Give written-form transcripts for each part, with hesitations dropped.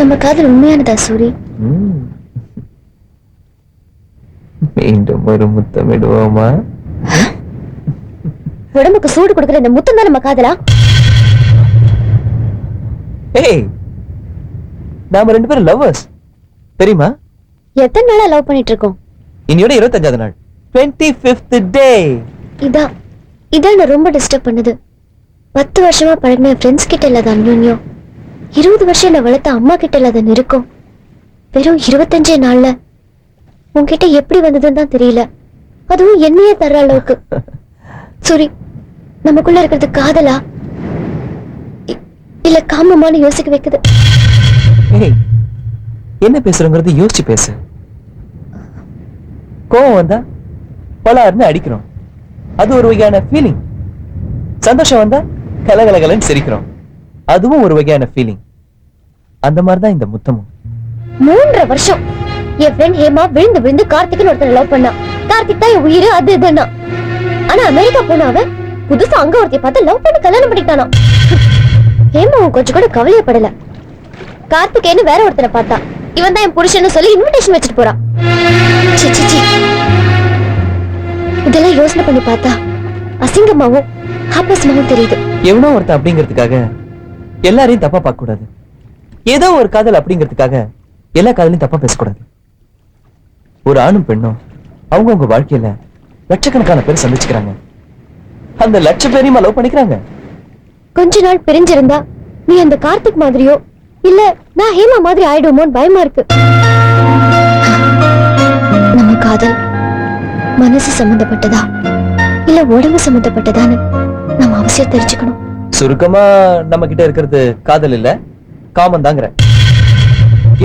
நம்ம காதல் உண்மையானதா சூரி? மீண்டும் ஒரு முத்தமிடுவோமா? உடம்புக்கு சூடு கொடுக்கிற இந்த முத்தம் தான் நம்ம காதலா? ஏய், நாம 2 பேரும் லவ்வர்ஸ் தெரியுமா? எத்தனை நாளா லவ் பண்ணிட்டு இருக்கோம்? இன்னையோட 25வது நாள், 25th டே. இதான் ரொம்ப டிஸ்டர்ப் பண்ணுது. 10 வருஷமா பழகின ஃப்ரெண்ட்ஸ் கிட்ட இல்லாத அந்யோன்யம், 20 வருஷம் நான் வளர்த்த அம்மா கிட்ட இல்லாத நெருக்கம், வெறும் 25 நாள்ல உன்கிட்ட எப்படி வந்ததுன்னு தான் தெரியல. அதுவும் என்னையே தர்ற அளவுக்கு. சூரி, நமக்குள்ள இருக்கிறது காதலா இல்ல காமமானு யோசிக்க வைக்குது. ஏய், என்ன பேசுறோங்கிறது யோசிச்சு பேசு. கோவம் வந்தா பலாருன்னு அடிக்கிறோம், அது ஒரு வகையான ஃபீலிங். சந்தோஷம் வந்தா கலகலகலன்னு சிரிக்கிறோம், அதுவும் ஒரு வகையான ஃபீலிங். அந்த மாதிரிதான் இந்த முத்தமும். 3 வருஷம் என் ஃப்ரெண்ட் ஹேமா விழுந்து விழுந்து கார்த்திக்னு ஒருத்தர் லவ் பண்ணா. கார்த்திக் தான் என் உயிர், அது இதுன்னா. ஆனா அமெரிக்கா போன அவன் புதுசா அங்க ஒருத்தைய பார்த்து லவ் பண்ணி கல்யாணம் பண்ணிட்டானா. ஹேமா கொஞ்சம் கூட கவலையப்படல. கார்த்திகேயன்னு வேற ஒருத்தரை பார்த்தா, இவன் தான் என் புருஷன்னு சொல்லி இன்விடேஷன் வச்சுட்டு போறான். இதெல்லாம் யோசனை பண்ணி பார்த்தா அசிங்கமாவும் ஆபாசமாவும் தெரியுது. எவனோ ஒருத்தன் அப்படிங்கிறதுக்காக எல்லாரையும் தப்பா பார்க்க கூடாது. ஏதோ ஒரு காதல் அப்படிங்கிறதுக்காக எல்லா காதலையும் தப்பா பேசக்கூடாது. ஒரு ஆணும் பெண்ணும் அவங்க வாழ்க்கையில லட்சக்கணக்கான பேர் சந்திச்சுக்கிறாங்க. அந்த லட்ச பேரையும் லவ் பண்ணிக்கிறாங்க. கொஞ்ச நாள் பிரிஞ்சிருந்தா நீ அந்த கார்த்திக் மாதிரியோ இல்ல நான் ஹேமா மாதிரி ஆயிடுவோமோன்னு பயமா இருக்கு. நம்ம காதல் மனசு சம்பந்தப்பட்டதா இல்ல உடம்பு சம்பந்தப்பட்டதான்னு நம்ம அவசியம் தெரிஞ்சுக்கணும். சுருக்கமா நம்ம கிட்ட இருக்கிறது காதல் இல்ல, காமம் தாங்கிற.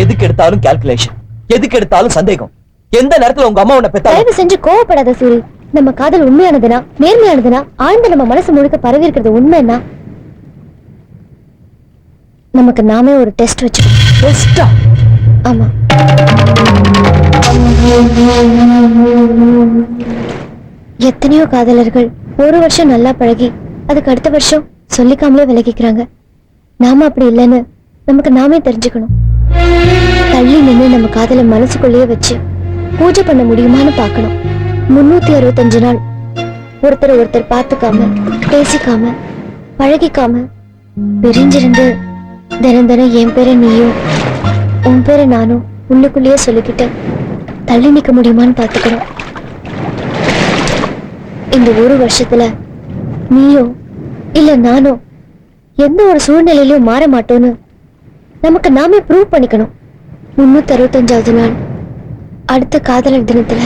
எதுக்கு எடுத்தாலும் கால்குலேஷன், எதுக்கு எடுத்தாலும் சந்தேகம். எந்த நேரத்துல உங்க அம்மா உன்னை பெத்தா? தயவு செஞ்சு கோவப்படாத சூரி. நம்ம காதல் உண்மையானதுனா, நேர்மையானதுனா, ஆழ்ந்த நம்ம மனசு முழுக்க பரவி இருக்கிறது உண்மைன்னா நமக்கு நாமே ஒரு டெஸ்ட் வச்சுக்கணும். ஆமா, எத்தனையோ காதலர்கள் 1 வருஷம் நல்லா பழகி அதுக்கு அடுத்த வருஷம் சொல்லிக்காமலே விலகிக்கிறாங்க. நாம அப்படி இல்லைன்னு நமக்கு நாமே தெரிஞ்சுக்கணும். தள்ளி நின்று நம்ம காதலை மனசுக்குள்ளேயே வச்சு பூஜை பண்ண முடியுமான்னு பார்க்கணும். 365 நாள் ஒருத்தர் பார்த்துக்காம, பேசிக்காம, பழகிக்காம பிரிஞ்சிருந்து தினம் தினம் என் பேரை நீயும் உன் பேரை நானும் உள்ளுக்குள்ளேயே சொல்லிக்கிட்டு தள்ளி நிக்க முடியுமான்னு பார்த்துக்கணும். இந்த 1 வருஷத்துல நீயோ இல்ல நானோ எந்த ஒரு சூழ்நிலையிலும் மாற மாட்டோன்னு நமக்கு நாமே ப்ரூவ் பண்ணிக்கணும். 365வது நாள் அடுத்த காதலர் தினத்துல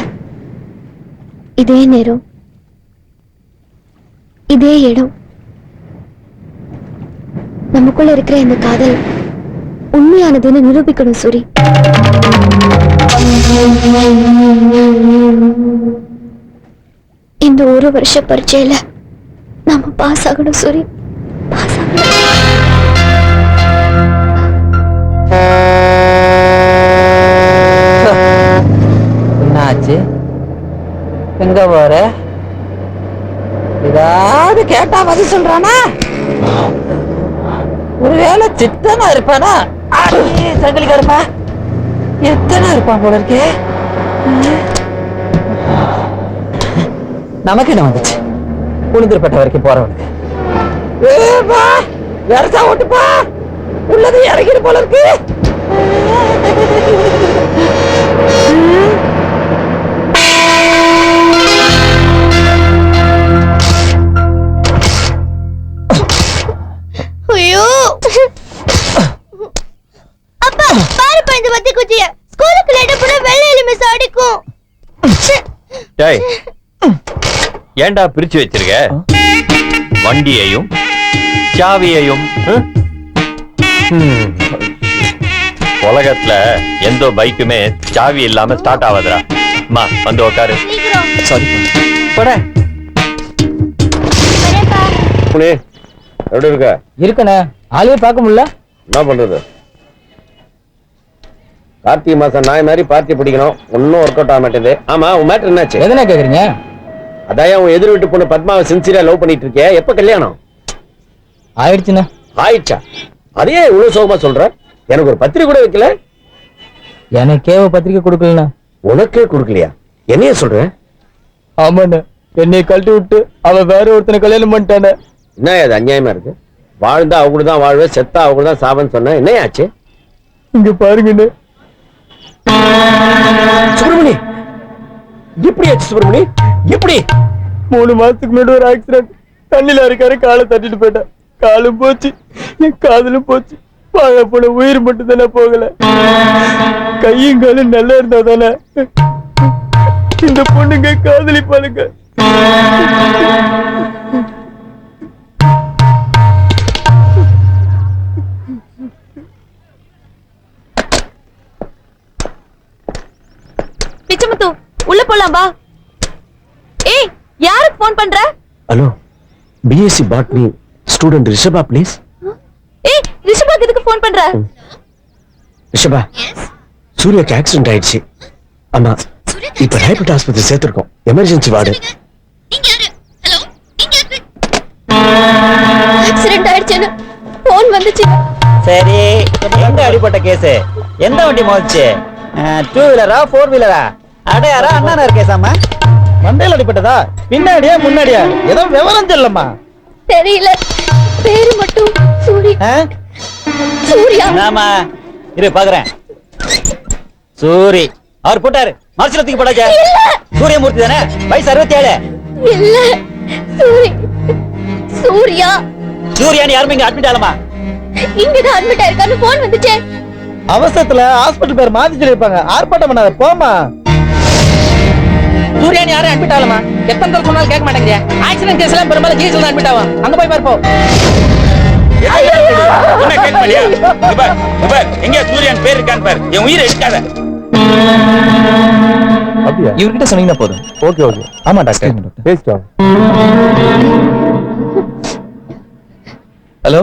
இதே நேரம் இதே இடம் நமக்குள்ள இருக்கிற இந்த காதல் உண்மையானதுன்னு நிரூபிக்கணும் சூரி. இந்த 1 வருஷ பரீட்சையில நாம பாஸ் ஆகணும் சூரி, பாஸ் ஆகணும். என்னாச்சு? எங்க போற? ஏதாவது கேட்டா பதில் சொல்றானா? ஒருவேளை சித்தனா இருப்பானா? சங்கிலிக்கா இருப்பா, எத்தனை இருப்பான் போல இருக்கே. நமக்கு என்ன வந்துச்சு? உளுந்தூர்பேட்டை வரைக்கும் போறவனுக்கு வெரசா ஓட்டுப்பா, உள்ளது இறங்கிடு போல இருக்கு. ஐயோ அப்பா, பாரு பா இந்த வத்தி குச்சிய. ஸ்கூலுக்கு லேட்டா போனா வெள்ளை எலி மிஸ் அடிக்கும். டேய், ஏன்டா பிரிச்சு வச்சிருக்க? வண்டியையும் சாவியையும். உலகத்துல எந்த பைக்குமே சாவி இல்லாம ஸ்டார்ட் ஆகாதுடா. அம்மா வந்து உட்காரு. சாரி போட. எப்படி இருக்க? இருக்கண்ணே, ஆளையே பார்க்க முடியல. என்ன பண்றது? கார்த்திகை மாசம் நாய் மாதிரி பார்ட்டி பிடிக்கணும், ஒன்னும் ஒர்க் அவுட் ஆக மாட்டேது. ஆமா, உன் மேட்டர் என்னாச்சு? எதனா கேக்குறீங்க? அதான் உன் எதிர் வீட்டு பொண்ணு பத்மாவை சின்சியரா லவ் பண்ணிட்டு இருக்கிய, எப்ப கல்யாணம் ஆயிடுச்சுண்ணே. ஆயிடுச்சா? அதையே இவ்வளவு சோகமா சொல்ற? எனக்கு ஒரு பத்திரிக்கை கூட வைக்கல. எனக்கே ஒரு பத்திரிக்கை கொடுக்கலண்ணா. உனக்கே கொடுக்கலையா? என்னைய சொல்ற? ஆமாண்ணா, என்னை கழட்டி விட்டு அவன் வேற ஒருத்தனை கல்யாணம் பண்ணிட்டானே. என்ன அது அநியாயமா இருக்கு? வாழ்ந்தா அவங்க கூட தான் வாழ்வேன், செத்தா அவங்க கூட தான் சாவன்னு சொன்ன. என்ன ஆச்சு? இங்க பாருங்கண்ணே. சுப்பிரமணி, எப்படி ஆச்சு சுப்பிரமணி? எப்படி? 3 மாசத்துக்கு முன்னாடி ஒரு ஆக்சிடென்ட். தண்ணில இருக்காரு, காலை தட்டிட்டு போயிட்டேன். காலும் போச்சு, என் காதலும் போச்சு. வாழ போன உயிர் மட்டும் தானே போகல. கையும் காலும் நல்லா இருந்தா தானே இந்த பொண்ணுங்க காதலிப்பாளுங்க. பிச்சமுத்து உள்ள போலாம் வா. ஏய், யாருக்கு போன் பண்ற? Hello, BSc botany student Rishabha please. ஏய், ரிஷபாக்கு எதுக்கு போன் பண்ற? ரிஷபா, சூர்யாக்கு ஆக்சிடென்ட் ஆயிடுச்சு. ஆமா, இப்ப ராயப்பேட்டை ஆஸ்பத்திரி சேர்த்திருக்கோம். Emergency ward. ஆக்சிடென்ட் ஆயிடுச்சுன்னு போன் வந்துச்சு. சரி, எங்க அடிப்பட்ட கேஸ்? எந்த வண்டி மோதிச்சு? 2 வீலரா 4 வீலரா? அடையாரா அண்ணா கேசாமா? மண்டையில் அடிப்பட்டதா? பின்னாடியா முன்னாடியா? ஏதோ விவரம் சொல்லமா? தெரியல, பேரு மட்டும் சூர்யா. ஆமா, இரு பாக்குறேன். சூரி அவர் போட்டாரு. மார்ச்சலத்துக்கு போடாச்சா? சூரியமூர்த்தி தானே? வயசு 67. இல்ல, சூர்யா. சூர்யான்னு யாருமே இங்க அட்மிட் ஆகலாமா? இங்கதான் அட்மிட் ஆயிருக்கான்னு போன் வந்துச்சு. அவசரத்துல ஹாஸ்பிட்டல் பேர் மாத்தி சொல்லிருப்பாங்க. ஆர்ப்பாட்டம் பண்ணாத, போமா. சூர்யான்னு யாரும் அட்மிட் ஆகலாமா? எத்தனை தடவை சொன்னாலும் கேட்க மாட்டேங்கிறியா? ஆக்சிடென்ட் கேஸ் எல்லாம் பெரும்பாலும் ஜிஹெச்ல தான் அட்மிட் ஆகும். அங்க போய் பார்ப்போம். எங்க சூரியன் பேர் இருக்கான்னு பாரு. என் உயிரை எடுக்காத. அப்படியா? இவர்கிட்ட சொன்னீங்கன்னா போதும். Okay okay. ஆமா டாக்டர். பேசிட்டோம். Hello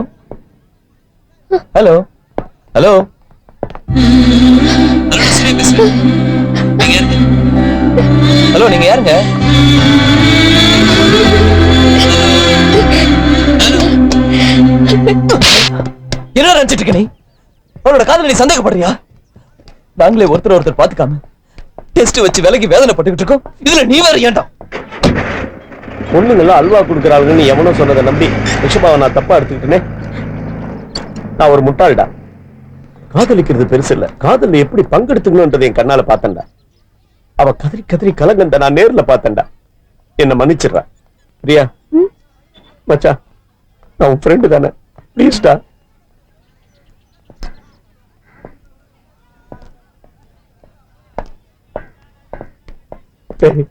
hello hello. ஹலோ, நீங்க யாருங்க? என்ன நினைச்சிட்டு இருக்க நீ? அவளோட காதல நீ சந்தேகப்படுறியா? நாங்களே ஒருத்தர் பாத்துக்காம டெஸ்ட் வச்சு விலைக்கு வேதனைப்பட்டுக்கிட்டு இருக்கோம். இதுல நீ வேற ஏன்டா? பொண்ணுங்கெல்லாம் அல்வா கொடுக்குறாங்கன்னு எவனோ சொன்னதை நம்பி ரிஷபாவை நான் தப்பா எடுத்துக்கிட்டேனே. நான் ஒரு முட்டாள்டா. காதலிக்கிறது பெருசு இல்ல, காதல்ல எப்படி பங்கெடுத்துக்கணும்ன்றதை என் கண்ணால பார்த்தேன்டா. அவ கதறி கதறி கலங்கந்த நான் நேர்ல பார்த்தேன்டா. என்ன மன்னிச்சிடுறா பிரியா. மச்சா, நான் உன் ஃப்ரெண்டு தானே, ப்ளீஸ்டா. சரி.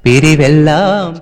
பிரிவெல்லாம்